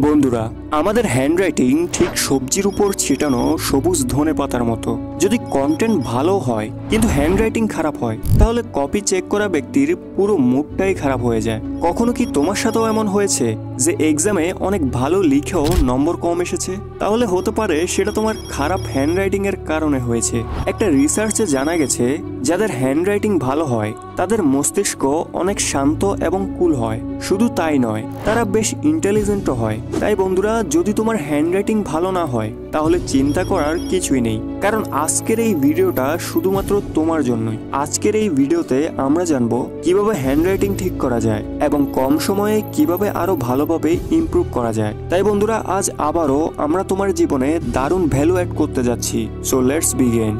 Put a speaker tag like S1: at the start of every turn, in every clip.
S1: বন্ধুরা, আমাদের হ্যান্ডরাইটিং ঠিক সবজির উপর ছিটানো সবুজ ধনেপাতার মতো। যদি কন্টেন্ট ভালো হয় কিন্তু হ্যান্ডরাইটিং খারাপ হয়, তাহলে কপি চেক করা ব্যক্তির পুরো মুডটাই খারাপ হয়ে যায়। কখনো কি তোমার সাথেও এমন হয়েছে যে এক্সামে অনেক ভালো লিখেও নম্বর কম এসেছে? তাহলে হতে পারে সেটা তোমার খারাপ হ্যান্ডরাইটিং এর কারণে হয়েছে। একটা রিসার্চে জানা গেছে, যাদের হ্যান্ডরাইটিং ভালো হয় তাদের মস্তিষ্ক অনেক শান্ত এবং কুল হয়। শুধু তাই নয়, তারা বেশ ইন্টেলিজেন্টও হয়। তাই বন্ধুরা, যদি তোমার হ্যান্ডরাইটিং ভালো না হয় তাহলে চিন্তা করার কিছুই নেই, কারণ আজকের এই ভিডিওটা শুধুমাত্র তোমার জন্যই। আজকের এই ভিডিওতে আমরা জানবো কিভাবে হ্যান্ডরাইটিং ঠিক করা যায় এবং কম সময়ে কিভাবে আরো ভালোভাবে ইমপ্রুভ করা যায়। তাই বন্ধুরা, আজ আবারও আমরা তোমার জীবনে দারুণ ভ্যালু অ্যাড করতে যাচ্ছি। So let's begin.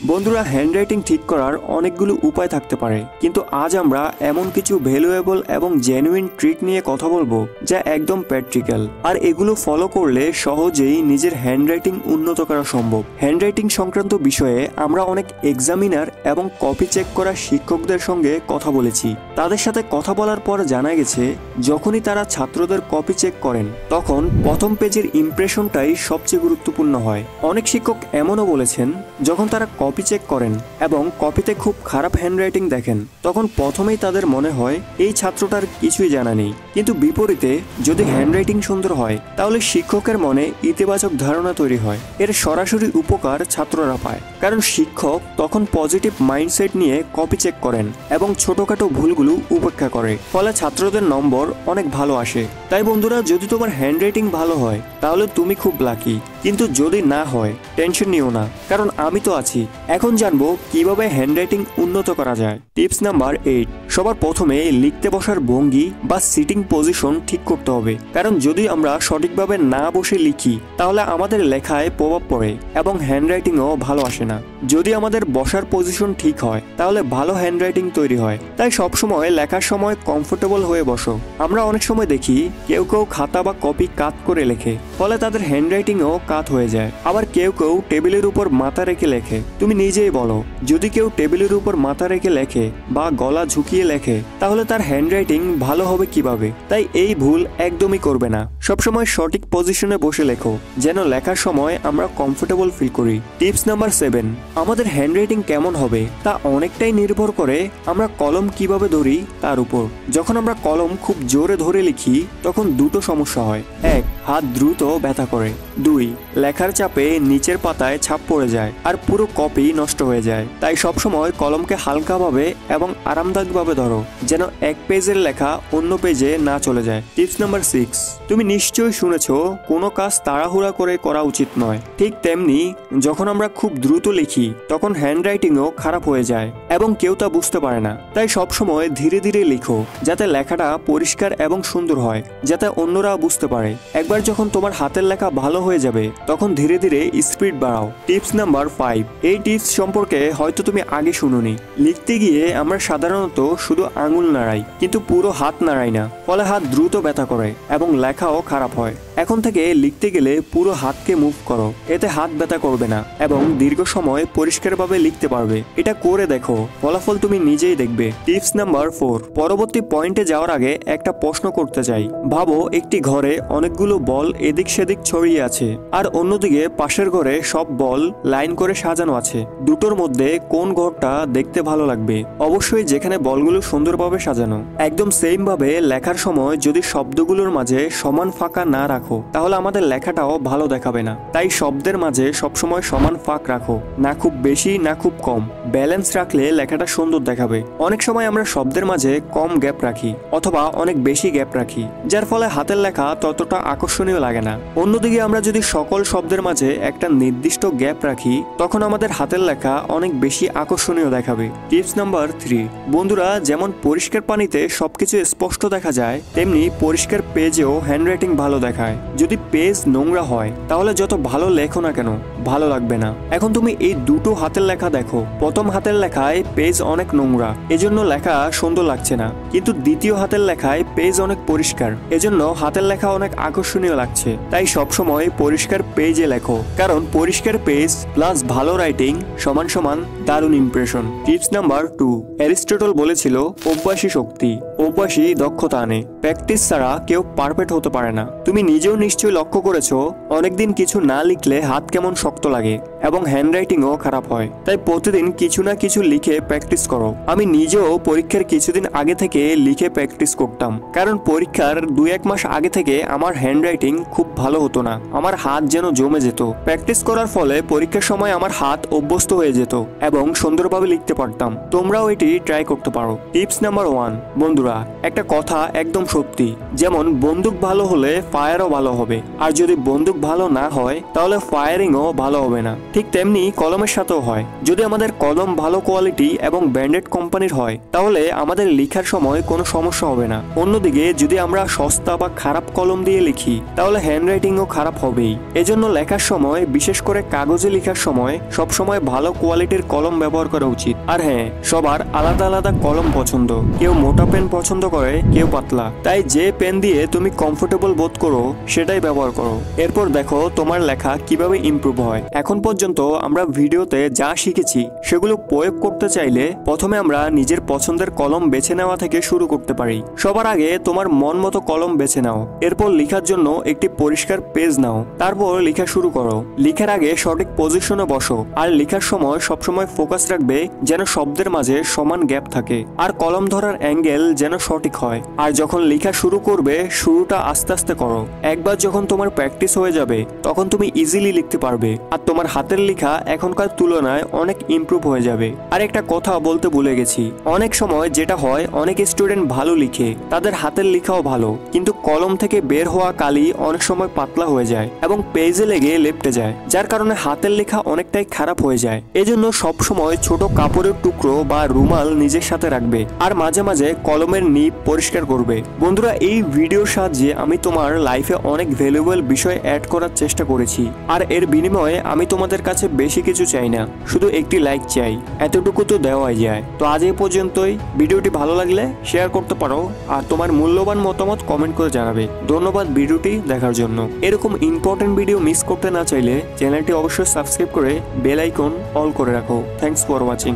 S1: বন্ধুরা, হ্যান্ডরাইটিং ঠিক করার অনেকগুলো উপায় থাকতে পারে, কিন্তু আজ আমরা এমন কিছু ভ্যালুয়েবল এবং জেনুইন ট্রিক নিয়ে কথা বলবো যা একদম প্র্যাকটিক্যাল, আর এগুলো ফলো করলে সহজেই নিজের হ্যান্ডরাইটিং উন্নত করা সম্ভব। হ্যান্ডরাইটিং সংক্রান্ত বিষয়ে আমরা অনেক এক্সামিনার এবং কপি চেক করা শিক্ষকদের সঙ্গে কথা বলেছি। তাদের সাথে কথা বলার পর জানা গেছে, যখনই তারা ছাত্রদের কপি চেক করেন তখন প্রথম পেজের ইমপ্রেশনটাই সবচেয়ে গুরুত্বপূর্ণ হয়। অনেক শিক্ষক এমনও বলেছেন, যখন তারা কপি চেক করেন এবং কপিতে খুব খারাপ হ্যান্ডরাইটিং দেখেন তখন প্রথমেই তাদের মনে হয় এই ছাত্রটার কিছুই জানা নেই। কিন্তু বিপরীতে যদি হ্যান্ডরাইটিং সুন্দর হয় তাহলে শিক্ষকের মনে ইতিবাচক ধারণা তৈরি হয়। এর সরাসরি উপকার ছাত্ররা পায়, কারণ শিক্ষক তখন পজিটিভ মাইন্ডসেট নিয়ে কপি চেক করেন এবং ছোটখাটো ভুলগুলো উপেক্ষা করে, ফলে ছাত্রদের নম্বর অনেক ভালো আসে। তাই বন্ধুরা, যদি তোমার হ্যান্ডরাইটিং ভালো হয় তাহলে তুমি খুব লাকি, কিন্তু যদি না হয় টেনশন নিও না, কারণ আমি তো আছি। এখন জানবো কিভাবে হ্যান্ডরাইটিং উন্নত করা যায়। টিপস নাম্বার 8, সবার প্রথমে লিখতে বসার ভঙ্গি বা সিটিং পজিশন ঠিক করতে হবে, কারণ যদি আমরা সঠিকভাবে না বসে লিখি তাহলে আমাদের লেখায় প্রভাব পড়ে এবং হ্যান্ডরাইটিংও ভালো আসে না। যদি আমাদের বসার পজিশন ঠিক হয় তাহলে ভালো হ্যান্ডরাইটিং তৈরি হয়। তাই সবসময় লেখার সময় কমফোর্টেবল হয়ে বসো। আমরা অনেক সময় দেখি কেউ কেউ খাতা বা কপি কাত করে লেখে, ফলে তাদের হ্যান্ডরাইটিংও কাত হয়ে যায়। আবার কেউ কেউ টেবিলের উপর মাথা রেখে লেখে। তুমি নিজেই বলো, যদি কেউ টেবিলের উপর মাথা রেখে লেখে বা গলা ঝুঁকিয়ে লেখে তাহলে তার হ্যান্ডরাইটিং ভালো হবে কিভাবে? তাই এই ভুল একদমই করবে না। সবসময় সঠিক পজিশনে বসে লেখো, যেন লেখার সময় আমরা কমফোর্টেবল ফিল করি। টিপস নাম্বার 7, আমাদের হ্যান্ডরাইটিং কেমন হবে তা অনেকটাই নির্ভর করে আমরা কলম কিভাবে ধরি তার উপর। যখন আমরা কলম খুব জোরে ধরে লিখি তখন দুটো সমস্যা হয়। 1, হাত দ্রুত ব্যথা করে। 2, লেখার চাপে নিচের পাতায় ছাপ পড়ে যায় আর পুরো কপি নষ্ট হয়ে যায়। তাই সবসময় কলমকে হালকাভাবে এবং আরামদায়কভাবে ধরো, যেন এক পেজের লেখা অন্য পেজে না চলে যায়। টিপস নাম্বার 6, তুমি নিশ্চয়ই শুনেছো কোনো কাজ তাড়াহুড়া করে করা উচিত নয়। ঠিক তেমনি যখন আমরা খুব দ্রুত লিখি তখন হ্যান্ডরাইটিংও খারাপ হয়ে যায় এবং কেউ তা বুঝতে পারে না। তাই সবসময় ধীরে ধীরে লিখো, যাতে লেখাটা পরিষ্কার এবং সুন্দর হয়, যাতে অন্যরা বুঝতে পারে। একবার যখন তোমার হাতের লেখা ভালো হয়ে যাবে তখন ধীরে ধীরে স্পিড বাড়াও। টিপস নাম্বার 5, এই টিপস সম্পর্কে হয়তো তুমি আগে শুনোনি। লিখতে গিয়ে আমরা সাধারণত শুধু আঙুল নাড়াই, কিন্তু পুরো হাত নাড়াই না, ফলে হাত দ্রুত ব্যথা করে এবং লেখাও খারাপ হয়। এখন থেকে লিখতে গেলে পুরো হাতকে মুভ করো, এতে হাত ব্যথা করবে না এবং দীর্ঘ সময় পরিষ্কারভাবে লিখতে পারবে। এটা করে দেখো, ফলাফল তুমি নিজেই দেখবে। টিপস নাম্বার 4, পরবর্তী পয়েন্টে যাওয়ার আগে একটা প্রশ্ন করতে চাই। ভাবো একটি ঘরে অনেকগুলো বল এদিক সেদিক ছড়িয়ে আছে, আর অন্যদিকে পাশের ঘরে সব বল লাইন করে সাজানো আছে। দুটোর মধ্যে কোন ঘরটা দেখতে ভালো লাগবে? অবশ্যই যেখানে বলগুলো সুন্দরভাবে সাজানো। একদম সেম ভাবে লেখার সময় যদি শব্দগুলোর মাঝে সমান ফাঁকা না রাখো তাহলে আমাদের লেখাটাও ভালো দেখাবে না। তাই শব্দের মাঝে সবসময় সমান ফাঁক রাখো, না খুব বেশি না খুব কম। ব্যালেন্স রাখলে লেখাটা সুন্দর দেখাবে। অনেক সময় আমরা শব্দের মাঝে কম গ্যাপ রাখি অথবা অনেক বেশি গ্যাপ রাখি, যার ফলে হাতের লেখা ততটা আকর্ষণীয় লাগে না। অন্যদিকে আমরা যদি সকল শব্দের মাঝে একটা নির্দিষ্ট গ্যাপ রাখি তখন আমাদের হাতের লেখা অনেক বেশি আকর্ষণীয় দেখাবে। টিপস নাম্বার 3, বন্ধুরা, যেমন পরিষ্কার পানিতে সবকিছু স্পষ্ট দেখা যায় তেমনি পরিষ্কার পেজেও হ্যান্ডরাইটিং ভালো দেখায়। যদি পেজ নোংরা হয় তাহলে যত ভালো লেখো না কেন ভালো লাগবে না। এখন তুমি এই দুটো হাতের লেখা দেখো। প্রথম হাতের লেখায় পেজ অনেক নোংরা, এজন্য লেখা সুন্দর লাগছে না, কিন্তু দ্বিতীয় হাতের লেখায় পেজ অনেক পরিষ্কার, এজন্য হাতের লেখা অনেক আকর্ষণীয় লাগছে। তাই সবসময় পরিষ্কার পেজে লেখো, কারণ পরিষ্কার পেজ প্লাস ভালো রাইটিং সমান সমান দারুণ ইমপ্রেশন। টিপস নাম্বার 2, অ্যারিস্টটল বলেছিল অভ্যাসই শক্তি, অভ্যাসই দক্ষতা আনে। প্র্যাকটিস ছাড়া কেউ পারফেক্ট হতে পারে না। তুমি নিজেও নিশ্চয়ই লক্ষ্য করেছো অনেকদিন কিছু না লিখলে হাত কেমন শক্ত লাগে এবং হ্যান্ডরাইটিংও খারাপ হয়। তাই প্রতিদিন কিছু না কিছু লিখে প্র্যাকটিস করো। আমি নিজেও পরীক্ষার কিছুদিন আগে থেকে লিখে প্র্যাকটিস করতাম, কারণ পরীক্ষার 2-1 মাস আগে থেকে আমার হ্যান্ডরাইটিং খুব ভালো হতো না, আমার হাত যেন জমে যেত। প্র্যাকটিস করার ফলে পরীক্ষার সময় আমার হাত অভ্যস্ত হয়ে যেত এবং সুন্দরভাবে লিখতে পারতাম। তোমরাও এটি ট্রাই করতে পারো। টিপস নাম্বার 1, বন্ধুরা একটা কথা একদম সত্যি, যেমন বন্দুক ভালো হলে ফায়ারও ভালো হবে, আর যদি বন্দুক ভালো না হয় তাহলে ফায়ারিংও ভালো হবে না। ঠিক তেমনি কলমের সাথেও হয়। যদি আমাদের কলম ভালো কোয়ালিটি এবং ব্র্যান্ডেড কোম্পানির হয় তাহলে আমাদের লেখার সময় কোনো সমস্যা হবে না। অন্যদিকে যদি আমরা সস্তা বা খারাপ কলম দিয়ে লিখি তাহলে হ্যান্ডরাইটিংও খারাপ হবেই। এজন্য লেখার সময়, বিশেষ করে কাগজে লেখার সময়, সবসময় ভালো কোয়ালিটির কলম ব্যবহার করা উচিত। আর হ্যাঁ, সবার আলাদা আলাদা কলম পছন্দ, কেউ মোটা পেন পছন্দ করে, কেউ পাতলা। তাই যে পেন দিয়ে তুমি কমফোর্টেবল বোধ করো সেটাই ব্যবহার করো। এরপর দেখো তোমার লেখা কিভাবে ইমপ্রুভ হয়। এখন পর্যন্ত আমরা ভিডিওতে যা শিখেছি সেগুলো প্রয়োগ করতে চাইলে প্রথমে আমরা নিজের পছন্দের কলম বেছে নেওয়া থেকে শুরু করতে পারি। সবার আগে তোমার মন মতো কলম বেছে নাও। এরপর লেখার জন্য একটি পরিষ্কার পেজ নাও। তারপর লেখা শুরু করো। লেখার আগে সঠিক পজিশনে বসো, আর লেখার সময় সবসময় ফোকাস রাখবে যেন শব্দের মাঝে সমান গ্যাপ থাকে, আর কলম ধরার অ্যাঙ্গেল যেন সঠিক হয়। আর যখন লেখা শুরু করবে, শুরুটা আস্তে আস্তে করো। একবার যখন তোমার প্র্যাকটিস হয়ে যাবে তখন তুমি ইজিলি লিখতে পারবে, আর তোমার হাতের লেখা এখনকার তুলনায় অনেক ইমপ্রুভ হয়ে যাবে। আর একটা কথা বলতে ভুলে গেছি, অনেক সময় যেটা হয়, অনেক স্টুডেন্ট ভালো লিখে, তাদের হাতের লেখাও ভালো, কিন্তু কলম থেকে বের হওয়া কালি অনেক সময় পাতলা হয়ে যায় এবং পেজে লেগে লেপটে যায়, যার কারণে হাতের লেখা অনেকটাই খারাপ হয়ে যায়। এজন্য সবসময় ছোট কাপড়ের টুকরো বা রুমাল নিজের সাথে রাখবে, আর মাঝে মাঝে কলমের নিব পরিষ্কার করবে। বন্ধুরা, এই ভিডিওর সাহায্যে আমি তোমার লাইফে অনেক ভ্যালুয়েবল বিষয় অ্যাড করার চেষ্টা করেছি, আর এর বিনিময়ে আমি তোমাদের কাছে বেশি কিছু চাই না, শুধু একটি লাইক চাই। এতটুকু তো দেওয়াই যায়। তো আজ এই পর্যন্তই। ভিডিওটি ভালো লাগলে শেয়ার করতে পারো, আর তোমার মূল্যবান মতামত কমেন্ট করে জানাবে। ধন্যবাদ ভিডিওটি দেখার জন্য। এরকম ইম্পর্টেন্ট ভিডিও মিস করতে না চাইলে চ্যানেলটি অবশ্যই সাবস্ক্রাইব করে বেল আইকন অল করে রাখো। Thanks for watching.